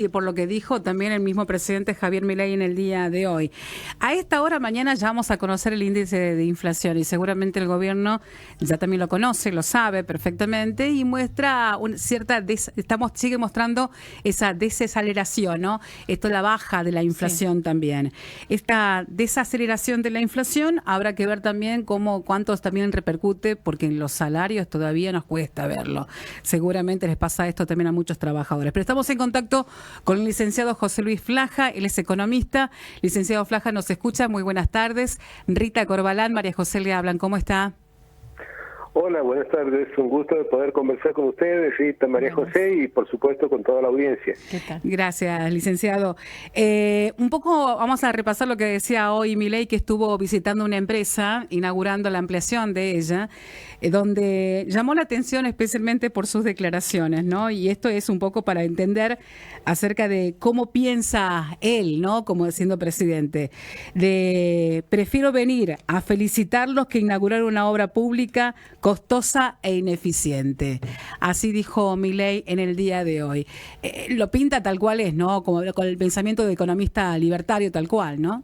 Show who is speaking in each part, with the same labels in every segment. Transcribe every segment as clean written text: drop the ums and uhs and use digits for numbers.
Speaker 1: y por lo que dijo también el mismo presidente Javier Milei en el día de hoy. A esta hora mañana ya vamos a conocer el índice de inflación y seguramente el gobierno ya también lo conoce, lo sabe perfectamente y muestra sigue mostrando esa desaceleración, ¿no? Esto es la baja de la inflación también. Esta desaceleración de la inflación habrá que ver también cuánto también repercute, porque en los salarios todavía nos cuesta verlo. Seguramente les pasa esto también a muchos trabajadores. Pero estamos en contacto con el licenciado José Luis Flaja, él es economista. Licenciado Flaja, nos escucha, muy buenas tardes. Rita Corbalán, María José le hablan, ¿cómo está?
Speaker 2: Hola, buenas tardes, un gusto de poder conversar con ustedes, Rita, María José, y por supuesto con toda la audiencia.
Speaker 1: ¿Qué tal? Gracias, licenciado. Un poco vamos a repasar lo que decía hoy Milei, que estuvo visitando una empresa, inaugurando la ampliación de ella, donde llamó la atención especialmente por sus declaraciones, ¿no? Y esto es un poco para entender acerca de cómo piensa él, ¿no? Como siendo presidente, prefiero venir a felicitarlos que inaugurar una obra pública costosa e ineficiente. Así dijo Milei en el día de hoy. Lo pinta tal cual es, ¿no? Como con el pensamiento de economista libertario tal cual, ¿no?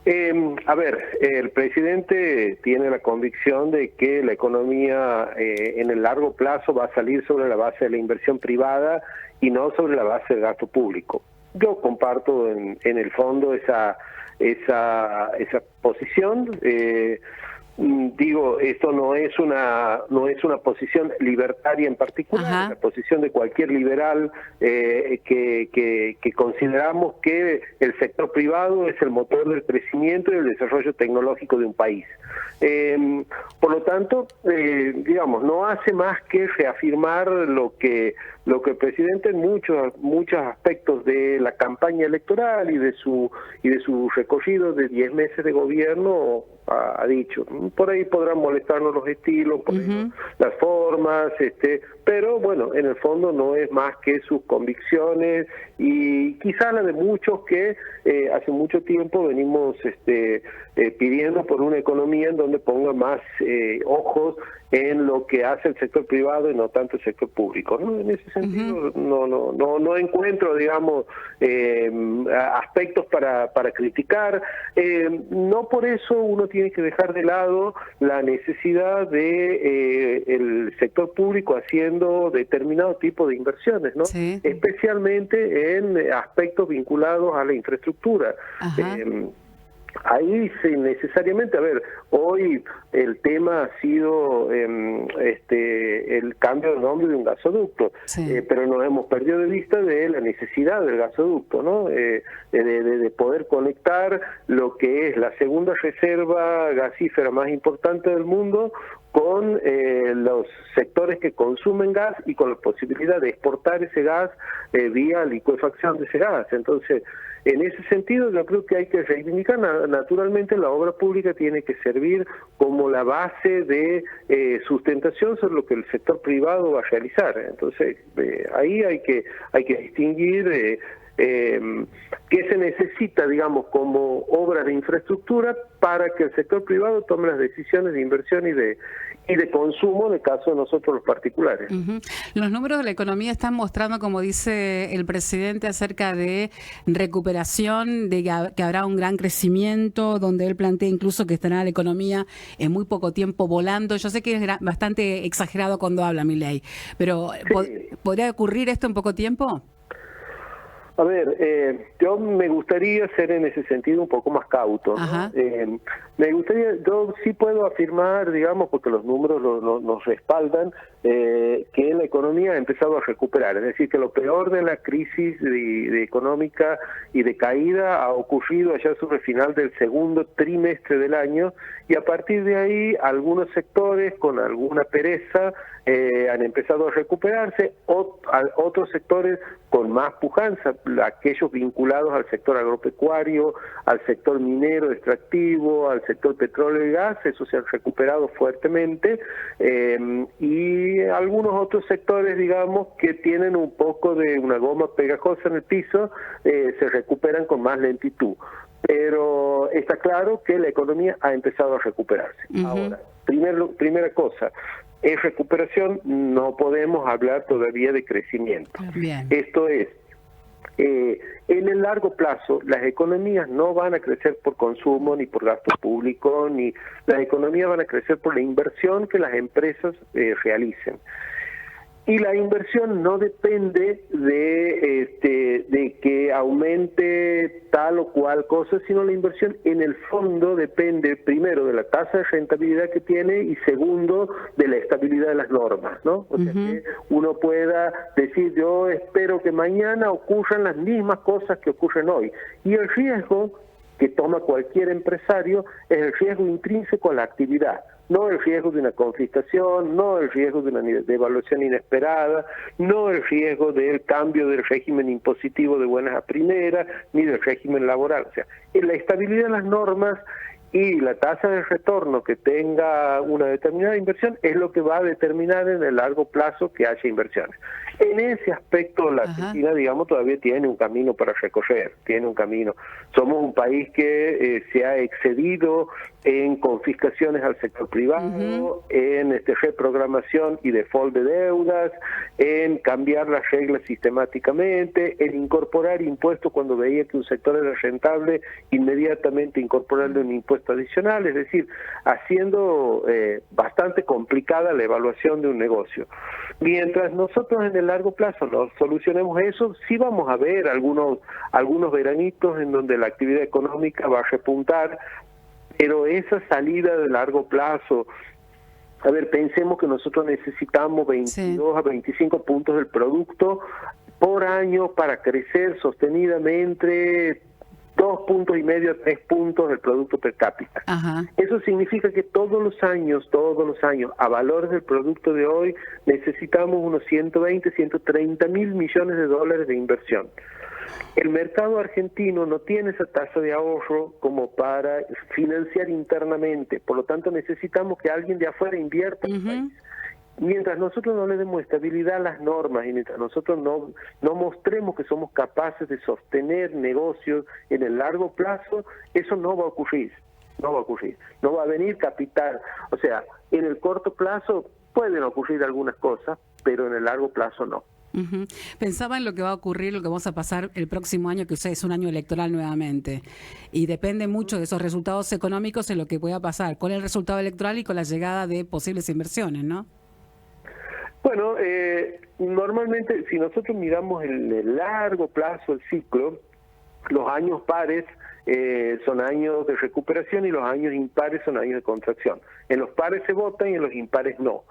Speaker 2: El presidente tiene la convicción de que la economía en el largo plazo va a salir sobre la base de la inversión privada y no sobre la base del gasto público. Yo comparto en el fondo esa posición. Digo, esto no es una posición libertaria en particular, es la posición de cualquier liberal que consideramos que el sector privado es el motor del crecimiento y el desarrollo tecnológico de un país. Por lo tanto, digamos, no hace más que reafirmar lo que el presidente en muchos aspectos de la campaña electoral y de su recorrido de 10 meses de gobierno ha dicho. Por ahí podrán molestarnos los estilos, por ahí las formas, pero bueno, en el fondo no es más que sus convicciones y quizás la de muchos que hace mucho tiempo venimos pidiendo por una economía en donde ponga más ojos en lo que hace el sector privado y no tanto el sector público, ¿no? En ese sentido no encuentro, digamos, aspectos para criticar. No por eso uno tiene que dejar de lado la necesidad de el sector público haciendo determinado tipo de inversiones, ¿no? Sí. Especialmente en aspectos vinculados a la infraestructura. Ahí necesariamente, hoy el tema ha sido el cambio de nombre de un gasoducto, pero nos hemos perdido de vista de la necesidad del gasoducto, ¿no? De poder conectar lo que es la segunda reserva gasífera más importante del mundo con los sectores que consumen gas y con la posibilidad de exportar ese gas vía licuefacción de ese gas. Entonces, en ese sentido, yo creo que hay que reivindicar, naturalmente la obra pública tiene que servir como la base de sustentación sobre lo que el sector privado va a realizar. Entonces, ahí hay que distinguir qué se necesita, digamos, como obra de infraestructura para que el sector privado tome las decisiones de inversión y de consumo en el caso de nosotros los particulares.
Speaker 1: Los números de la economía están mostrando, como dice el presidente, acerca de recuperación, de que habrá un gran crecimiento, donde él plantea incluso que estará la economía en muy poco tiempo volando. Yo sé que es bastante exagerado cuando habla Milei, pero sí. ¿Podría ocurrir esto en poco tiempo?
Speaker 2: Yo me gustaría ser en ese sentido un poco más cauto, ¿no? Yo sí puedo afirmar, digamos, porque los números nos respaldan, que la economía ha empezado a recuperar, es decir, que lo peor de la crisis de económica y de caída ha ocurrido allá sobre el final del segundo trimestre del año, y a partir de ahí algunos sectores con alguna pereza han empezado a recuperarse, otros sectores con más pujanza, aquellos vinculados al sector agropecuario, al sector minero extractivo, al sector petróleo y gas, esos se han recuperado fuertemente, y algunos otros sectores, digamos, que tienen un poco de una goma pegajosa en el piso, se recuperan con más lentitud. Pero está claro que la economía ha empezado a recuperarse. Ahora, primera cosa, En recuperación no podemos hablar todavía de crecimiento.
Speaker 1: Bien.
Speaker 2: Esto es, en el largo plazo, las economías no van a crecer por consumo ni por gasto público, ni las economías van a crecer por la inversión que las empresas realicen. Y la inversión no depende de que aumente tal o cual cosa, sino la inversión en el fondo depende primero de la tasa de rentabilidad que tiene y segundo de la estabilidad de las normas, ¿no? O sea que uno pueda decir, yo espero que mañana ocurran las mismas cosas que ocurren hoy. Y el riesgo que toma cualquier empresario es el riesgo intrínseco a la actividad. No el riesgo de una confiscación, no el riesgo de una devaluación inesperada, no el riesgo del cambio del régimen impositivo de buenas a primeras, ni del régimen laboral. O sea, en la estabilidad de las normas y la tasa de retorno que tenga una determinada inversión es lo que va a determinar en el largo plazo que haya inversiones. En ese aspecto la Argentina, digamos, todavía tiene un camino para recorrer, tiene un camino. Somos un país que se ha excedido en confiscaciones al sector privado, en reprogramación y default de deudas, en cambiar las reglas sistemáticamente, en incorporar impuestos cuando veía que un sector era rentable, inmediatamente incorporarle un impuesto adicional, es decir, haciendo bastante complicada la evaluación de un negocio. Mientras nosotros en el largo plazo no solucionemos eso, sí vamos a ver algunos veranitos en donde la actividad económica va a repuntar, pero esa salida de largo plazo, a ver, pensemos que nosotros necesitamos 22 a 25 puntos del producto por año para crecer sostenidamente 2,5 puntos a 3 puntos del producto per cápita. Eso significa que todos los años, a valores del producto de hoy, necesitamos unos 120, 130 mil millones de dólares de inversión. El mercado argentino no tiene esa tasa de ahorro como para financiar internamente, por lo tanto necesitamos que alguien de afuera invierta en el país. Mientras nosotros no le demos estabilidad a las normas y mientras nosotros no mostremos que somos capaces de sostener negocios en el largo plazo, eso no va a ocurrir, no va a venir capital. O sea, en el corto plazo pueden ocurrir algunas cosas, pero en el largo plazo no.
Speaker 1: Pensaba en lo que va a ocurrir, lo que vamos a pasar el próximo año, que es un año electoral nuevamente, y depende mucho de esos resultados económicos en lo que pueda pasar con el resultado electoral y con la llegada de posibles inversiones, ¿no?
Speaker 2: Bueno, normalmente si nosotros miramos el largo plazo, el ciclo, los años pares son años de recuperación y los años impares son años de contracción. En los pares se vota y en los impares no.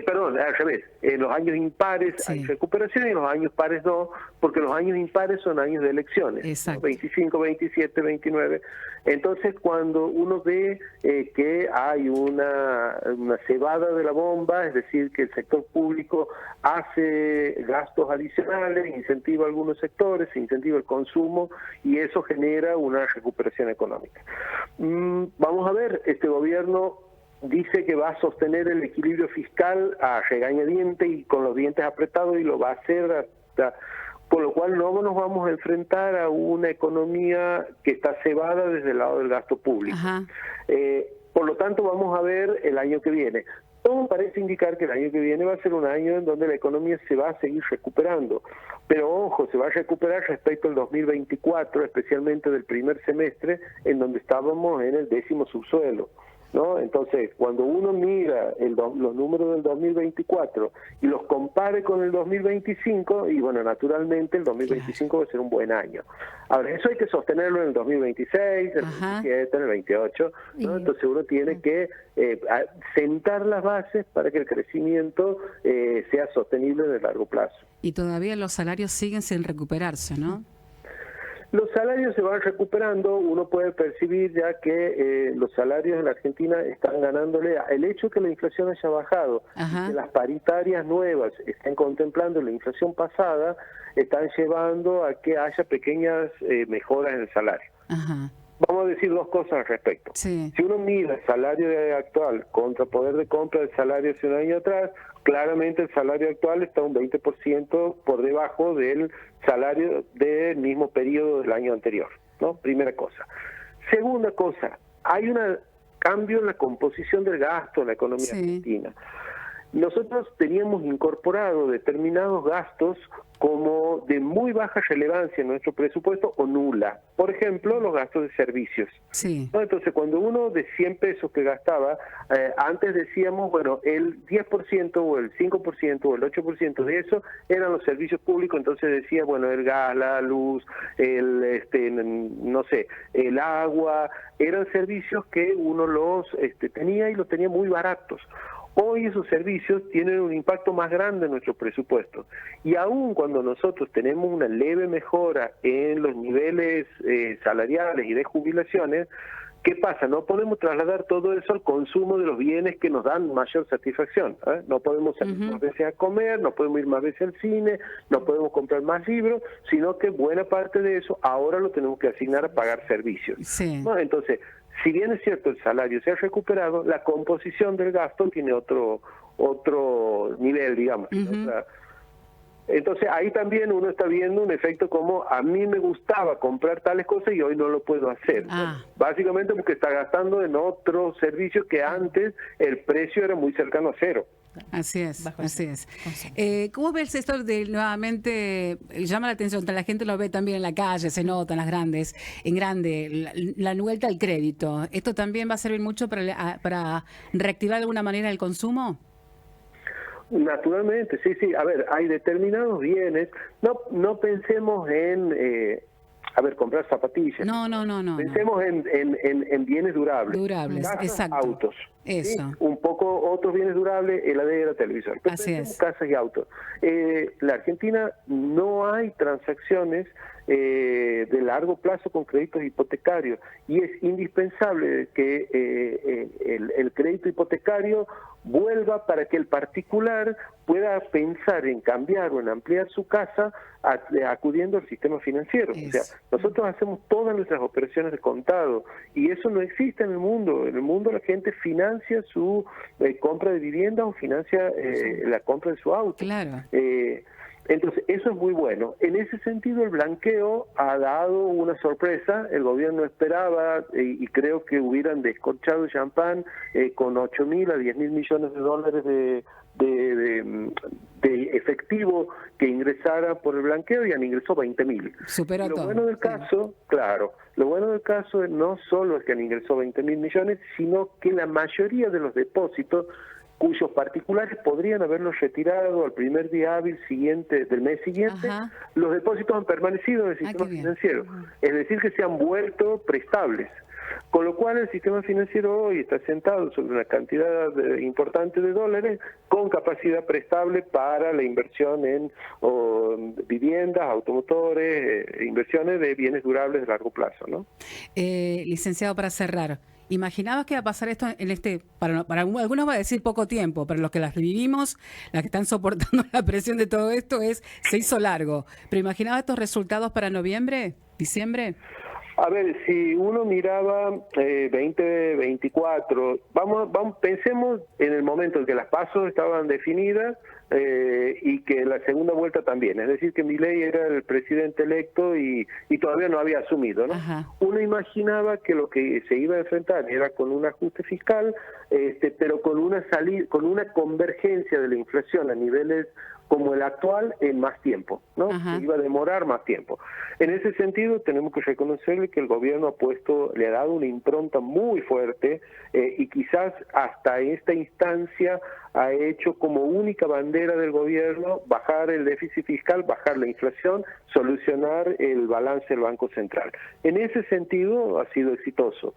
Speaker 2: Perdón, al revés, en los años impares hay recuperación y en los años pares no, porque los años impares son años de elecciones, ¿no? 25, 27, 29. Entonces, cuando uno ve que hay una cebada de la bomba, es decir, que el sector público hace gastos adicionales, incentiva algunos sectores, incentiva el consumo y eso genera una recuperación económica. Vamos a ver, este gobierno dice que va a sostener el equilibrio fiscal a regañadiente y con los dientes apretados y lo va a hacer hasta, con lo cual no nos vamos a enfrentar a una economía que está cebada desde el lado del gasto público. Por lo tanto, vamos a ver el año que viene. Todo parece indicar que el año que viene va a ser un año en donde la economía se va a seguir recuperando. Pero ojo, se va a recuperar respecto al 2024, especialmente del primer semestre, en donde estábamos en el 10º subsuelo, ¿no? Entonces, cuando uno mira los números del 2024 y los compare con el 2025, y bueno, naturalmente el 2025 va a ser un buen año. Ahora, eso hay que sostenerlo en el 2026, el 2027, en el 28, ¿no? Entonces uno tiene que sentar las bases para que el crecimiento sea sostenible en el largo plazo.
Speaker 1: Y todavía los salarios siguen sin recuperarse, ¿no?
Speaker 2: Los salarios se van recuperando, uno puede percibir ya que los salarios en la Argentina están ganándole, el hecho de que la inflación haya bajado, que las paritarias nuevas estén contemplando la inflación pasada, están llevando a que haya pequeñas mejoras en el salario. Vamos a decir dos cosas al respecto. Si uno mira el salario actual contra poder de compra del salario hace un año atrás, claramente el salario actual está un 20% por debajo del salario del mismo periodo del año anterior, ¿no? Primera cosa. Segunda cosa, hay un cambio en la composición del gasto en la economía argentina. nosotros teníamos incorporado determinados gastos como de muy baja relevancia en nuestro presupuesto o nula. Por ejemplo, los gastos de servicios.
Speaker 1: Sí.
Speaker 2: ¿No? Entonces, cuando uno de 100 pesos que gastaba, antes decíamos, bueno, el 10% o el 5% o el 8% de eso eran los servicios públicos, entonces decía, bueno, el gas, la luz, no sé, el agua, eran servicios que uno los tenía y los tenía muy baratos. Hoy esos servicios tienen un impacto más grande en nuestro presupuesto y aun cuando nosotros tenemos una leve mejora en los niveles salariales y de jubilaciones, ¿qué pasa? No podemos trasladar todo eso al consumo de los bienes que nos dan mayor satisfacción. No podemos salir más veces a comer, no podemos ir más veces al cine, no podemos comprar más libros, sino que buena parte de eso ahora lo tenemos que asignar a pagar servicios.
Speaker 1: Sí.
Speaker 2: ¿No? Entonces, si bien es cierto el salario se ha recuperado, la composición del gasto tiene otro nivel, digamos. Entonces ahí también uno está viendo un efecto como a mí me gustaba comprar tales cosas y hoy no lo puedo hacer. Básicamente porque está gastando en otros servicios que antes el precio era muy cercano a cero.
Speaker 1: Así es, así es. ¿Cómo ves esto de nuevamente, llama la atención, la gente lo ve también en la calle, se nota en grande, la vuelta al crédito? ¿Esto también va a servir mucho para reactivar de alguna manera el consumo?
Speaker 2: Naturalmente, sí. A ver, hay determinados bienes, no pensemos en... comprar zapatillas.
Speaker 1: No.
Speaker 2: Pensemos en bienes durables. Casas,
Speaker 1: exacto.
Speaker 2: Autos.
Speaker 1: Eso.
Speaker 2: ¿Sí? Un poco otros bienes durables, heladera, televisor. Pero
Speaker 1: así es.
Speaker 2: Casas y autos. La Argentina no hay transacciones de largo plazo con créditos hipotecarios y es indispensable que el crédito hipotecario vuelva para que el particular pueda pensar en cambiar o en ampliar su casa acudiendo al sistema financiero. O sea, nosotros hacemos todas nuestras operaciones de contado y eso no existe en el mundo. En el mundo la gente financia su compra de vivienda o financia la compra de su auto.
Speaker 1: Claro.
Speaker 2: Entonces, eso es muy bueno. En ese sentido, el blanqueo ha dado una sorpresa. El gobierno esperaba, y creo que hubieran descorchado champán con 8.000 a 10.000 millones de dólares de efectivo que ingresara por el blanqueo y han ingresado 20.000.
Speaker 1: Superó todo.
Speaker 2: Lo bueno del caso, lo bueno del caso no solo es que han ingresado 20.000 millones, sino que la mayoría de los depósitos cuyos particulares podrían haberlos retirado al primer día hábil del mes siguiente, los depósitos han permanecido en el sistema financiero. Es decir, que se han vuelto prestables. Con lo cual el sistema financiero hoy está sentado sobre una cantidad importante de dólares con capacidad prestable para la inversión en viviendas, automotores, inversiones de bienes durables de largo plazo, ¿no?
Speaker 1: Licenciado, para cerrar, ¿imaginabas que iba a pasar esto para algunos va a decir poco tiempo, pero los que las vivimos, las que están soportando la presión de todo esto, se hizo largo? ¿Pero imaginaba estos resultados para noviembre, diciembre?
Speaker 2: A ver, si uno miraba 2024, pensemos en el momento en que las pasos estaban definidas y que la segunda vuelta también, es decir, que Milei era el presidente electo y todavía no había asumido, ¿no? Uno imaginaba que lo que se iba a enfrentar era con un ajuste fiscal, pero con una convergencia de la inflación a niveles como el actual en más tiempo, ¿no? Se iba a demorar más tiempo. En ese sentido, tenemos que reconocerle que el gobierno le ha dado una impronta muy fuerte y quizás hasta esta instancia ha hecho como única bandera del gobierno bajar el déficit fiscal, bajar la inflación, solucionar el balance del Banco Central. En ese sentido ha sido exitoso.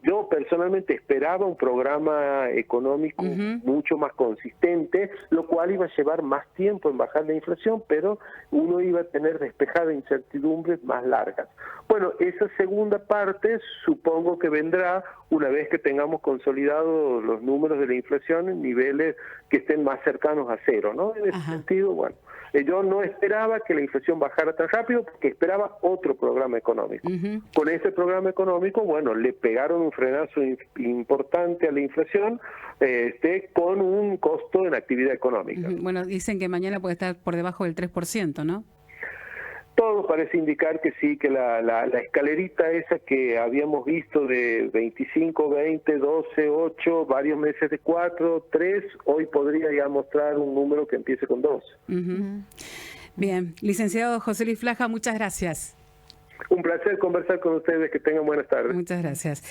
Speaker 2: Yo personalmente esperaba un programa económico mucho más consistente, lo cual iba a llevar más tiempo en bajar la inflación, pero uno iba a tener despejadas incertidumbres más largas. Bueno, esa segunda parte supongo que vendrá una vez que tengamos consolidados los números de la inflación en niveles que estén más cercanos a cero, ¿no? En ese sentido, bueno, yo no esperaba que la inflación bajara tan rápido porque esperaba otro programa económico. Con ese programa económico, bueno, le pegaron un frenazo importante a la inflación con un costo en actividad económica.
Speaker 1: Bueno, dicen que mañana puede estar por debajo del 3%, ¿no?
Speaker 2: todo parece indicar que sí, que la escalerita esa que habíamos visto de 25, 20, 12, 8, varios meses de 4, 3, hoy podría ya mostrar un número que empiece con 2.
Speaker 1: Bien, licenciado José Luis Flaja, muchas gracias.
Speaker 2: Un placer conversar con ustedes, que tengan buenas tardes.
Speaker 1: Muchas gracias.